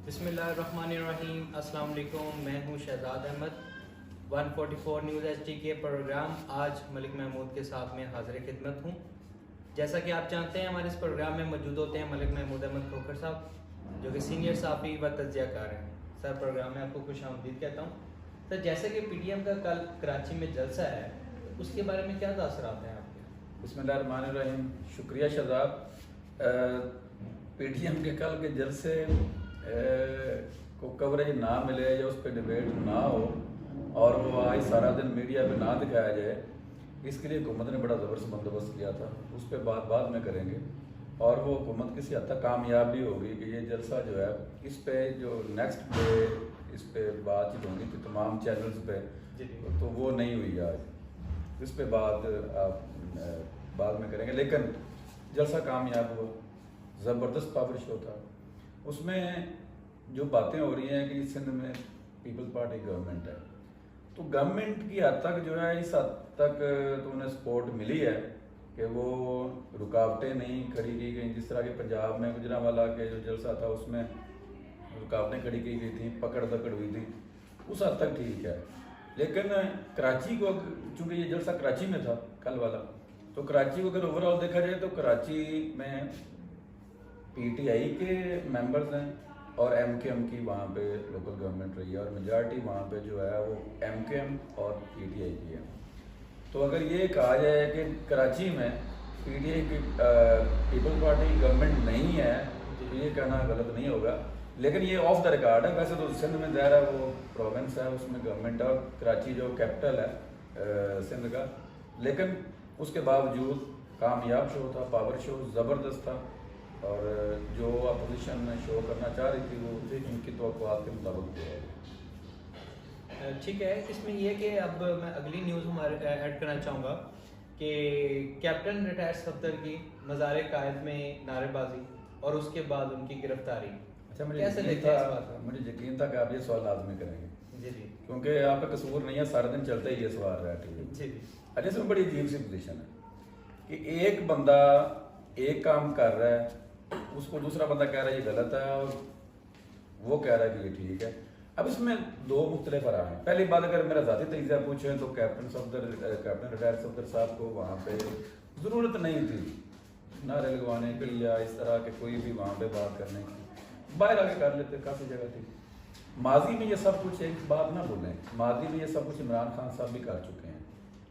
بسم اللہ الرحمن الرحیم. السلام علیکم. میں ہوں Shahzad Ahmed. 144 news H D کے پروگرام آج ملک محمود کے ساتھ میں حاضر خدمت ہوں. جیسا کہ آپ جانتے ہیں ہمارے اس پروگرام میں موجود ہوتے ہیں ملک محمود احمد کھوکھر صاحب جو کہ سینئر صحافی و تجزیہ کار ہیں. سر پروگرام میں آپ کو خوش آمدید کہتا ہوں. سر جیسا کہ پی ٹی ایم کا کل کراچی میں جلسہ ہے اس کے بارے میں کیا تاثرات ہیں آپ کے؟ بسم اللہ الرحمن الرحیم. شکریہ شہزاد. پی ٹی ایم کے کل کے جلسے کو کوریج نہ ملے یا اس پہ ڈبیٹ نہ ہو اور وہ آج سارا دن میڈیا پہ نہ دکھایا جائے، اس کے لیے حکومت نے بڑا زبردست بندوبست کیا تھا. اس پہ بات بعد میں کریں گے اور وہ حکومت کسی حد تک کامیاب بھی ہوگی کہ یہ جلسہ جو ہے اس پہ جو نیکسٹ ڈے اس پہ بات چیت ہونی تھی تمام چینلز پہ تو وہ نہیں ہوئی آج. اس پہ آپ بعد میں کریں گے. لیکن جلسہ کامیاب ہوا، زبردست پاور شو تھا. اس میں جو باتیں ہو رہی ہیں کہ سندھ میں پیپلز پارٹی گورنمنٹ ہے تو گورنمنٹ کی حد تک جو ہے اس حد تک تو انہیں سپورٹ ملی ہے کہ وہ رکاوٹیں نہیں کھڑی کی گئیں. جس طرح کہ پنجاب میں گجرانوالہ کے جو جلسہ تھا اس میں رکاوٹیں کھڑی کی گئی تھیں، پکڑ دکڑ ہوئی تھی، اس حد تک ٹھیک ہے. لیکن کراچی کو چونکہ یہ جلسہ کراچی میں تھا کل والا، تو کراچی کو اگر اوور آل دیکھا جائے تو کراچی میں پی ٹی آئی کے ممبرز ہیں اور ایم کے ایم کی وہاں پہ لوکل گورنمنٹ رہی ہے اور میجارٹی وہاں پہ جو ہے وہ ایم کے ایم اور پی ٹی آئی کی ہے. تو اگر یہ کہا جائے کہ کراچی میں پی ٹی آئی کی پیپلز پارٹی کی گورنمنٹ نہیں ہے تو یہ کہنا غلط نہیں ہوگا. لیکن یہ آف دا ریکارڈ ہے. ویسے تو سندھ میں ظاہر ہے وہ پروونس ہے، اس میں گورنمنٹ ہے اور کراچی جو کیپٹل ہے سندھ کا. لیکن اس کے باوجود کامیاب شو تھا، پاور شو زبردست تھا اور جو اپوزیشن شو کرنا چاہ رہی تھی وہ ان کی توقعات کے مطابق ہوا. ٹھیک ہے. اس میں یہ کہ اب میں اگلی نیوز ہمارے ایڈ کرنا چاہوں گا کہ کیپٹن ریٹائر صفدر کی مزار قائد میں نعرے بازی اور اس کے بعد ان کی گرفتاری. اچھا، مجھے یقین تھا کہ آپ یہ سوال لازمی کریں گے. جی جی، کیونکہ آپ کا قصور نہیں ہے، سارے دن چلتا ہی یہ سوال رہا ہے. جی جی. اچھا، اس میں بڑی عجیب سی پوزیشن ہے کہ ایک بندہ ایک کام کر رہا ہے، اس کو دوسرا بندہ کہہ رہا ہے یہ غلط ہے اور وہ کہہ رہا ہے کہ یہ ٹھیک ہے. اب اس میں دو مختلف آراء ہیں. پہلی بات اگر میرا ذاتی تجزیہ پوچھیں تو کیپٹن ریٹائر صفدر صاحب کو وہاں پہ ضرورت نہیں تھی نعرے لگوانے کی یا اس طرح کے کوئی بھی وہاں پہ بات کرنے کی. باہر آگے کر لیتے، کافی جگہ تھی. ماضی میں یہ سب کچھ، ایک بات نہ بھولیں، ماضی میں یہ سب کچھ عمران خان صاحب بھی کر چکے ہیں.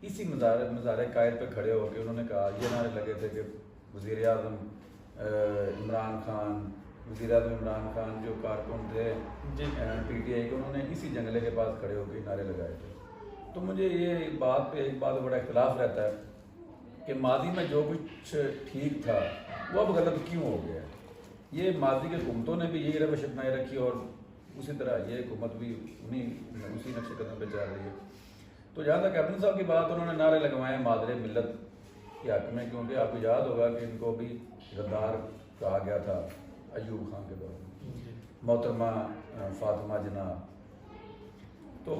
اسی مزار قائد پہ کھڑے ہو کے انہوں نے کہا، یہ نعرے لگے تھے کہ وزیر اعظم عمران خان جو کارکن تھے پی ٹی آئی کے، انہوں نے اسی جنگلے کے پاس کھڑے ہو کے نعرے لگائے تھے. تو مجھے یہ بات پہ ایک بات بڑا اختلاف رہتا ہے کہ ماضی میں جو کچھ ٹھیک تھا وہ اب غلط کیوں ہو گیا. یہ ماضی کے حکومتوں نے بھی یہی روش اپنائی رکھی اور اسی طرح یہ حکومت بھی اسی نقش قدم پہ چل رہی ہے. تو جہاں تک کیپٹن صاحب کی بات، انہوں نے نعرے لگوائے مادر ملت کے حق میں، کیونکہ آپ کو یاد ہوگا کہ ان کو بھی غدار کہا گیا تھا ایوب خان کے دور میں، محترمہ فاطمہ جناح. تو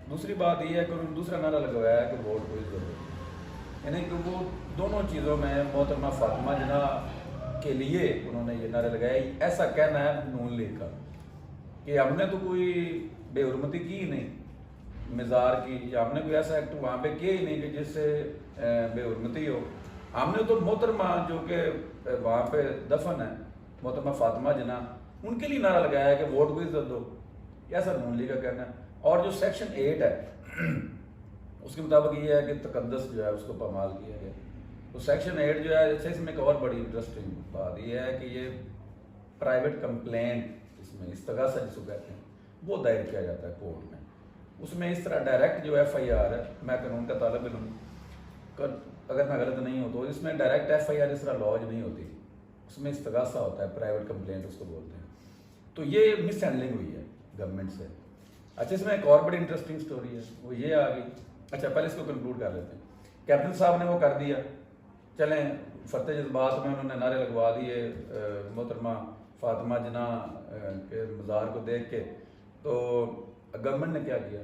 دوسری بات یہ ہے کہ انہوں نے دوسرا نعرہ لگوایا ہے کہ ووٹ کو ضرورت، یعنی کہ وہ دونوں چیزوں میں محترمہ فاطمہ جناح کے لیے انہوں نے یہ نعرے لگایا. ایسا کہنا ہے نون لیگ کا کہ ہم نے تو کوئی بے حرمتی کی ہی نہیں مزار کی، یا ہم نے کوئی ایسا ایکٹ وہاں پہ کیا ہی نہیں کہ جس سے بے حرمتی ہو. ہم نے تو محترمہ جو کہ وہاں پہ دفن ہے محترمہ فاطمہ جناح، ان کے لیے نعرہ لگایا ہے کہ ووٹ کو عزت دو. ایسا نون لیگ کا کہنا ہے. اور جو سیکشن 8 ہے اس کے مطابق یہ ہے کہ تقدس جو ہے اس کو پامال کیا گیا. تو سیکشن 8 جو ہے اس میں ایک اور بڑی انٹرسٹنگ بات یہ ہے کہ یہ پرائیویٹ کمپلینٹ، اس میں استغاثہ جس کو کہتے ہیں، وہ دائر کیا جاتا ہے کورٹ میں. اس میں اس طرح ڈائریکٹ جو ایف آئی آر ہے، میں قانون کا طالب علم ہوں، اگر میں غلط نہیں ہوں تو اس میں ڈائریکٹ ایف آئی آر اس طرح لانچ نہیں ہوتی، اس میں استغاثہ ہوتا ہے، پرائیویٹ کمپلینٹ اس کو بولتے ہیں. تو یہ مس ہینڈلنگ ہوئی ہے گورنمنٹ سے. اچھا، اس میں ایک اور بڑی انٹرسٹنگ سٹوری ہے، وہ یہ آ گئی. اچھا، پہلے اس کو کنکلوڈ کر لیتے ہیں. کیپٹن صاحب نے وہ کر دیا، چلیں فتح جذبات میں انہوں نے نعرے لگوا دیے محترمہ فاطمہ جناح کے مزار کو دیکھ کے. تو گورنمنٹ نے کیا کیا،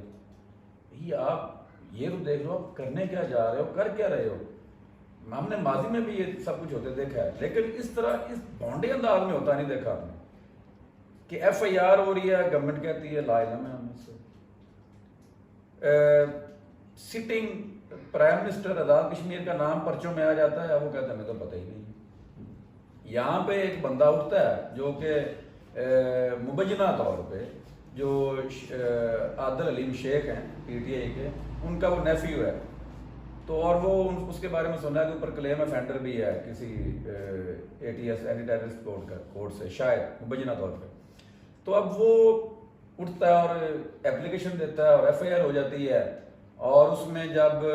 یہ آپ یہ تو دیکھ لو آپ کرنے کیا جا رہے ہو، کر کیا رہے ہو. ہم نے ماضی میں بھی یہ سب کچھ ہوتے دیکھا ہے، لیکن اس طرح اس بھونڈے انداز میں ہوتا نہیں دیکھا آپ نے. کہ ایف آئی آر ہو رہی ہے, گورنمنٹ کہتی ہے لا علم ہے ہمیں سے. Sitting prime minister Azad Kashmir کا نام پرچوں میں آ جاتا ہے, وہ کہتا ہے ہمیں تو پتہ ہی نہیں. یہاں پہ ایک بندہ اٹھتا ہے جو کہ مبینہ طور پہ جو عادل علیم شیخ ہیں پی ٹی آئی کے, ان کا وہ نیفیو ہے, تو اور وہ اس کے بارے میں سنا ہے کہ اوپر کلیم افینڈر بھی ہے کسی A T S anti terrorist code سے شاید مبینہ طور پہ. تو اب وہ اٹھتا ہے اور اپلیکیشن دیتا ہے اور ایف آئی آر ہو جاتی ہے, اور اس میں جب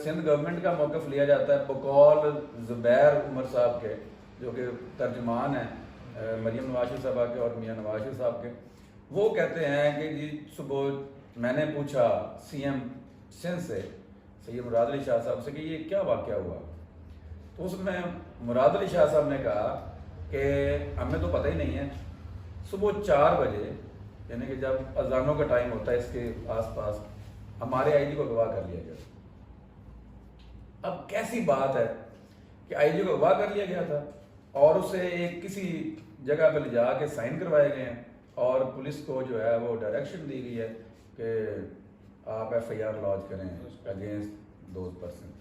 سندھ گورنمنٹ کا موقف لیا جاتا ہے بقول زبیر عمر صاحب کے جو کہ ترجمان ہیں مریم نواز شریف صاحبہ کے اور میاں نواز شریف صاحب کے, وہ کہتے ہیں کہ جی صبح میں نے پوچھا سی ایم سندھ سے سید مراد علی شاہ صاحب سے کہ یہ کیا واقعہ ہوا, تو اس میں مراد علی شاہ صاحب نے کہا کہ ہمیں تو پتہ ہی نہیں ہے. صبح 4 بجے یعنی کہ جب اذانوں کا ٹائم ہوتا ہے اس کے آس پاس ہمارے آئی جی کو اغوا کر لیا گیا. اب کیسی بات ہے کہ آئی جی کو اغوا کر لیا گیا تھا اور اسے ایک کسی جگہ پہ لے جا کے سائن کروائے گئے ہیں, اور پولیس کو جو ہے وہ ڈائریکشن دی گئی ہے کہ آپ ایف آئی آر لانچ کریں اگینسٹ دوز پرسن.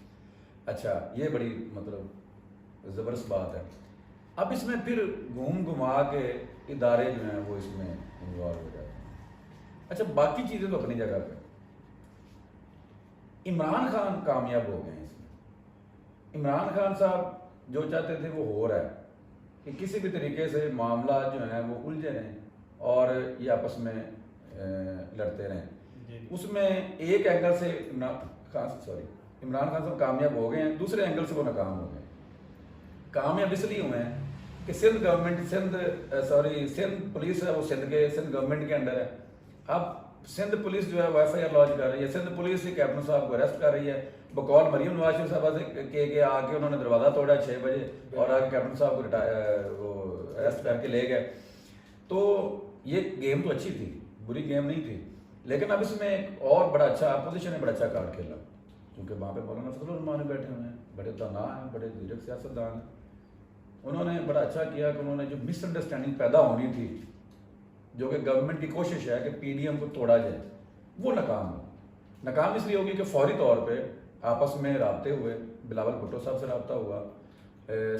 اچھا, یہ بڑی مطلب زبردست بات ہے. اب اس میں پھر گھوم گھما کے ادارے جو ہیں وہ اس میں انوالو ہو جاتے ہیں. اچھا, باقی چیزیں تو اپنی جگہ پہ. عمران خان کامیاب ہو گئے ہیں اس میں. عمران خان صاحب جو چاہتے تھے وہ ہو رہا ہے کہ کسی بھی طریقے سے معاملات جو ہیں وہ الجھے رہیں اور یہ آپس میں لڑتے رہیں. اس میں ایک اینگل سے عمران خان صاحب کامیاب ہو گئے ہیں, دوسرے اینگل سے وہ ناکام ہو گئے ہیں. کامیاب اس لیے ہوئے ہیں کہ سندھ گورنمنٹ سندھ پولیس ہے وہ سندھ گورنمنٹ کے انڈر ہے. اب سندھ پولیس جو ہے وہ ایف آئی آر لانچ کر رہی ہے, سندھ پولیس ہی کیپٹن صاحب کو اریسٹ کر رہی ہے بقول مریم نواز شریف صاحبہ سے کہ آ کے انہوں نے دروازہ توڑا 6 بجے اور آ کے کیپٹن صاحب کو وہ اریسٹ کر کے لے گئے. تو یہ گیم تو اچھی تھی, بری گیم نہیں تھی, لیکن اب اس میں ایک اور بڑا اچھا اپوزیشن نے بڑا اچھا کارڈ کھیلا کیونکہ وہاں پہ مولانا فضل الرحمان بیٹھے ہوئے ہیں, بڑے دانا ہیں, بڑے دیرک سیاستدان ہیں. انہوں نے بڑا اچھا کیا کہ انہوں نے جو مس انڈرسٹینڈنگ پیدا ہونی تھی جو کہ گورنمنٹ کی کوشش ہے کہ پی ڈی ایم کو توڑا جائے, وہ ناکام ہو. ناکام اس لیے ہوگی کہ فوری طور پہ آپس میں رابطے ہوئے, بلاول بھٹو صاحب سے رابطہ ہوا,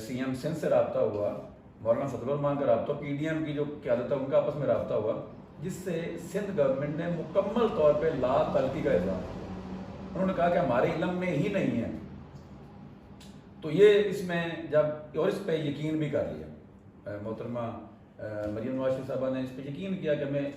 سی ایم سندھ سے رابطہ ہوا, مولانا فضل الرحمان کا رابطہ, پی ڈی ایم کی جو قیادت ہے ان کا آپس میں رابطہ ہوا, جس سے سندھ گورنمنٹ نے مکمل طور پہ لا تلقی کا اظہار. انہوں نے کہا کہ ہمارے علم میں ہی نہیں ہے. تو یہ اس میں جب اور اس پہ یقین بھی کر لیا محترمہ مریم نواز شریف صاحبہ نے اس پہ یقین کیا کہ ہمیں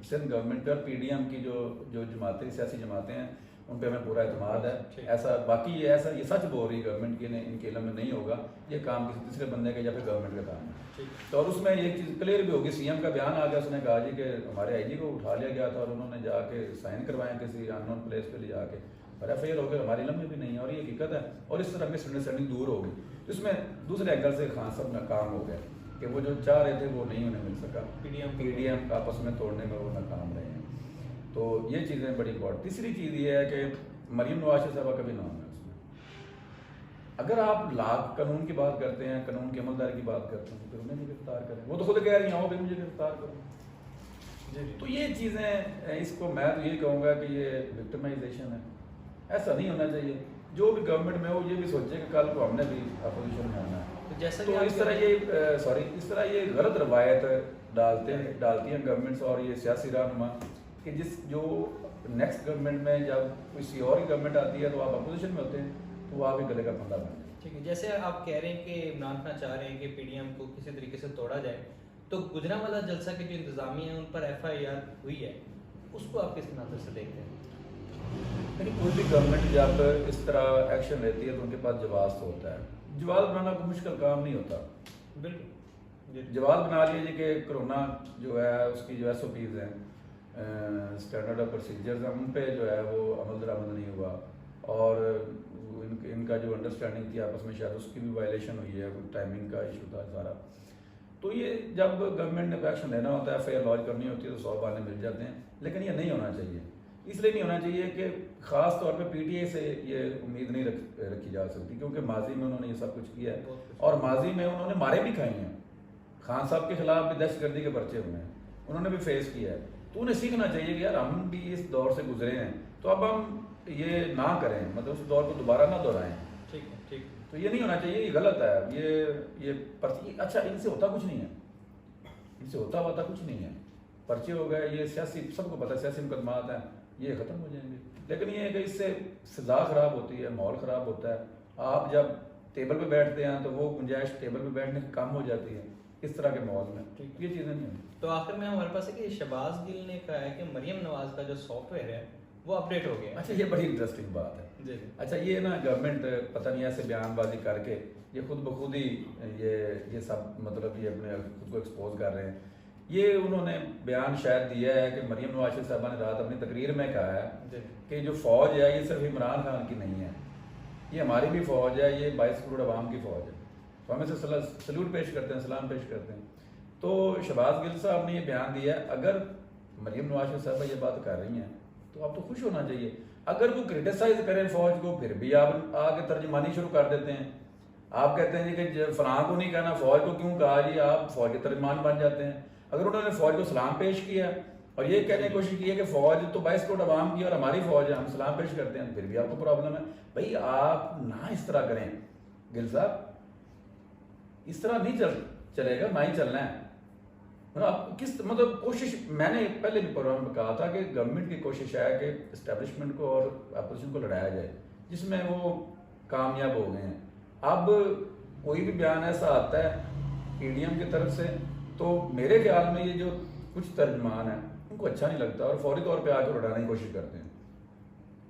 سندھ گورنمنٹ اور پی ڈی ایم کی جو جماعتیں سیاسی جماعتیں ہیں ان پہ ہمیں پورا اعتماد ہے. ایسا باقی یہ سچ بول رہی گورنمنٹ کی ان کے علم میں نہیں ہوگا, یہ کام کسی تیسرے بندے کا یا پھر گورنمنٹ کا کام ہے. تو اور اس میں ایک چیز کلیئر بھی ہوگی, سی ایم کا بیان آ گیا, اس نے کہا جی کہ ہمارے آئی جی کو اٹھا لیا گیا تھا اور انہوں نے جا کے سائن کروائے کسی ان نون پلیس پہ لے جا کے, اور ایف آئی آر ہو گیا, ہمارے علم میں بھی نہیں ہے, اور یہ حقیقت ہے. اور اس طرح مس انڈرسٹینڈنگ دور ہوگی. اس میں دوسرے اینگل سے خان صاحب ناکام ہو گئے کہ وہ جو چاہ رہے تھے وہ نہیں انہیں مل سکا, پی ڈی ایم آپس میں توڑنے میں وہ ناکام رہے ہیں. تو یہ چیزیں بڑی امپورٹنٹ. تیسری چیز یہ ہے کہ مریم نواز شریف صاحبہ کا بھی نام ہے اس میں. اگر آپ لاکھ قانون کی بات کرتے ہیں, قانون کی عملداری کی بات کرتے ہیں, تو پھر انہیں بھی گرفتار کریں. وہ تو خود کہہ رہی ہیں آؤ بھی مجھے گرفتار کرو. تو یہ چیزیں, اس کو میں تو یہ کہوں گا کہ یہ وکٹمائزیشن ہے. ایسا نہیں ہونا چاہیے. جو بھی گورنمنٹ میں ہو یہ بھی سوچے کہ کل کو ہم نے بھی اپوزیشن میں آنا ہے. تو اس طرح یہ غلط روایت ڈالتی ہیں گورنمنٹس اور یہ سیاسی رہنما کہ جو نیکسٹ گورنمنٹ میں جب کسی اور کی گورنمنٹ آتی ہے تو آپ اپوزیشن میں ہوتے ہیں تو وہ آپ ہی گلے کا پھندا بن جائے. ٹھیک ہے, جیسے آپ کہہ رہے ہیں کہ عمران خان چاہ رہے ہیں کہ پی ڈی ایم کو کسی طریقے سے توڑا جائے, تو گجرانوالہ جلسہ کے جو انتظامیہ ہیں ان پر ایف آئی آر ہوئی ہے, اس کو آپ کس نظر سے دیکھتے ہیں؟ یعنی کوئی بھی گورنمنٹ جب اس طرح ایکشن لیتی ہے تو ان کے پاس جواز تو ہوتا ہے. جواز بنانا کوئی مشکل کام نہیں ہوتا. بالکل جواز بنا لیجیے کہ کرونا جو ہے اس کی جو ایس او پیز ہیں, اسٹینڈرڈ آف پروسیجرز ہیں, ان پہ جو ہے وہ عمل درآمد نہیں ہوا, اور ان کا جو انڈرسٹینڈنگ تھی آپس میں شاید اس کی بھی وائلیشن ہوئی ہے, کوئی ٹائمنگ کا ایشو تھا سارا. تو یہ جب گورنمنٹ نے ایکشن لینا ہوتا ہے, ایف آئی آر لانچ کرنی ہوتی ہے تو 100 بہانے مل جاتے ہیں. لیکن یہ نہیں ہونا چاہیے. اس لیے نہیں ہونا چاہیے کہ خاص طور پہ پی ٹی اے سے یہ امید نہیں رکھی جا سکتی, کیونکہ ماضی میں انہوں نے یہ سب کچھ کیا ہے, اور ماضی میں انہوں نے مارے بھی کھائی ہیں. خان صاحب کے خلاف بھی دہشت گردی کے پرچے ہوئے ہیں, انہوں نے بھی فیس کیا ہے. تو انہیں سیکھنا چاہیے کہ یار ہم بھی اس دور سے گزرے ہیں تو اب ہم یہ نہ کریں, مطلب اس دور کو دوبارہ نہ دہرائیں. ٹھیک ہے, ٹھیک. تو یہ نہیں ہونا چاہیے, یہ غلط ہے. یہ پرچی, اچھا ان سے ہوتا کچھ نہیں ہے, ان سے ہوتا کچھ نہیں ہے. پرچے ہو گئے, یہ سیاسی, سب کو پتہ ہے سیاسی مقدمات ہیں, یہ ختم ہو جائیں گے. لیکن یہ ہے کہ اس سے فضا خراب ہوتی ہے, ماحول خراب ہوتا ہے. آپ جب ٹیبل پہ بیٹھتے ہیں تو وہ گنجائش ٹیبل پہ بیٹھنے کی کم ہو جاتی ہے اس طرح کے ماحول میں. یہ چیزیں نہیں ہیں. تو آخر میں ہمارے پاس ہے کہ شہباز گل نے کہا ہے کہ مریم نواز کا جو سافٹ ویئر ہے وہ اپڈیٹ ہو گیا. اچھا, یہ بڑی انٹرسٹنگ بات ہے. جی. اچھا, یہ نا گورنمنٹ پتہ نہیں ایسے بیان بازی کر کے یہ خود بخود ہی یہ سب مطلب یہ اپنے خود کو ایکسپوز کر رہے ہیں. یہ انہوں نے بیان شاید دیا ہے کہ مریم نواز صاحبہ نے رات اپنی تقریر میں کہا ہے کہ جو فوج ہے یہ صرف عمران خان کی نہیں ہے, یہ ہماری بھی فوج ہے, یہ 22 کروڑ عوام کی فوج ہے. تو ہم اسے سلیوٹ پیش کرتے ہیں, سلام پیش کرتے ہیں. تو شہباز گل صاحب نے یہ بیان دیا ہے, اگر مریم نواز صاحبہ یہ بات کر رہی ہیں تو آپ تو خوش ہونا چاہیے. اگر وہ کرٹیسائز کریں فوج کو پھر بھی آپ آگے ترجمانی شروع کر دیتے ہیں. آپ کہتے ہیں جی کہ فلاں کو نہیں کہنا, فوج کو کیوں کہا جی, آپ فوج کے ترجمان بن جاتے ہیں. اگر انہوں نے فوج کو سلام پیش کیا اور یہ کہنے کی کوشش کی ہے کہ فوج تو 22 کروڑ عوام کی اور ہماری فوج ہے, ہم سلام پیش کرتے ہیں, پھر بھی آپ کو پرابلم ہے. بھائی آپ نہ اس طرح کریں گل صاحب, اس طرح نہیں چلے گا, نہ ہی چلنا ہے. آپ کس مطلب کوشش, میں نے پہلے بھی پروگرام میں کہا تھا کہ گورنمنٹ کی کوشش ہے کہ اسٹیبلشمنٹ کو اور اپوزیشن کو لڑایا جائے, جس میں وہ کامیاب ہو گئے ہیں. اب کوئی بھی بیان ایسا آتا ہے پی ڈی ایم کی طرف سے تو میرے خیال میں یہ جو کچھ ترجمان ہیں ان کو اچھا نہیں لگتا اور فوری طور پہ آ کے لڑانے کی کوشش کرتے ہیں.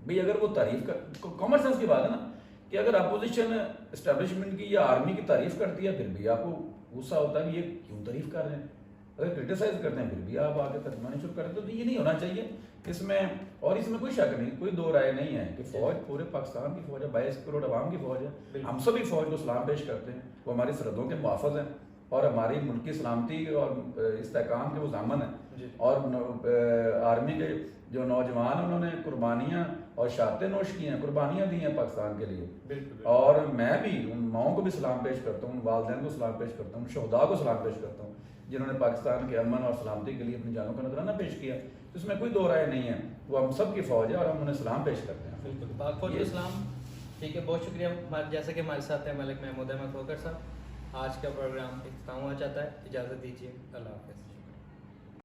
بھئی اگر وہ تعریف کامن سینس کی بات ہے نا کہ اگر اپوزیشن اسٹیبلشمنٹ کی یا آرمی کی تعریف کرتی ہے پھر بھی آپ کو غصہ ہوتا ہے کہ یہ کیوں تعریف کر رہے ہیں. اگر کرٹیسائز کرتے ہیں پھر بھی آپ آگے ترجمانی شروع کرتے ہیں. تو یہ نہیں ہونا چاہیے اس میں, اور اس میں کوئی شک نہیں, کوئی دو رائے نہیں ہے کہ فوج پورے پاکستان کی فوج ہے, 22 کروڑ عوام کی فوج ہے. ہم سبھی فوج کو سلام پیش کرتے ہیں, وہ ہماری سرحدوں کے محافظ ہیں اور ہماری ملکی سلامتی اور استحکام کے وہ ضامن ہیں. اور آرمی کے جو نوجوان انہوں نے قربانیاں اور شہادتیں نوش کی ہیں, قربانیاں دی ہیں پاکستان کے لیے. اور میں بھی ان ماؤں کو بھی سلام پیش کرتا ہوں, والدین کو سلام پیش کرتا ہوں, شہداء کو سلام پیش کرتا ہوں جنہوں نے پاکستان کے امن اور سلامتی کے لیے اپنی جانوں کا نذرانہ پیش کیا. اس میں کوئی دو رائے نہیں ہے, وہ ہم سب کی فوج ہے اور ہم انہیں سلام پیش کرتے ہیں. بالکل, پاک فوج کو سلام. ٹھیک ہے, بہت شکریہ. جیسا کہ ہمارے ساتھ ہیں ملک محمود احمد کھوکھر صاحب. آج کا پروگرام اختتام ہوا چاہتا ہے, اجازت دیجیے, اللہ حافظ.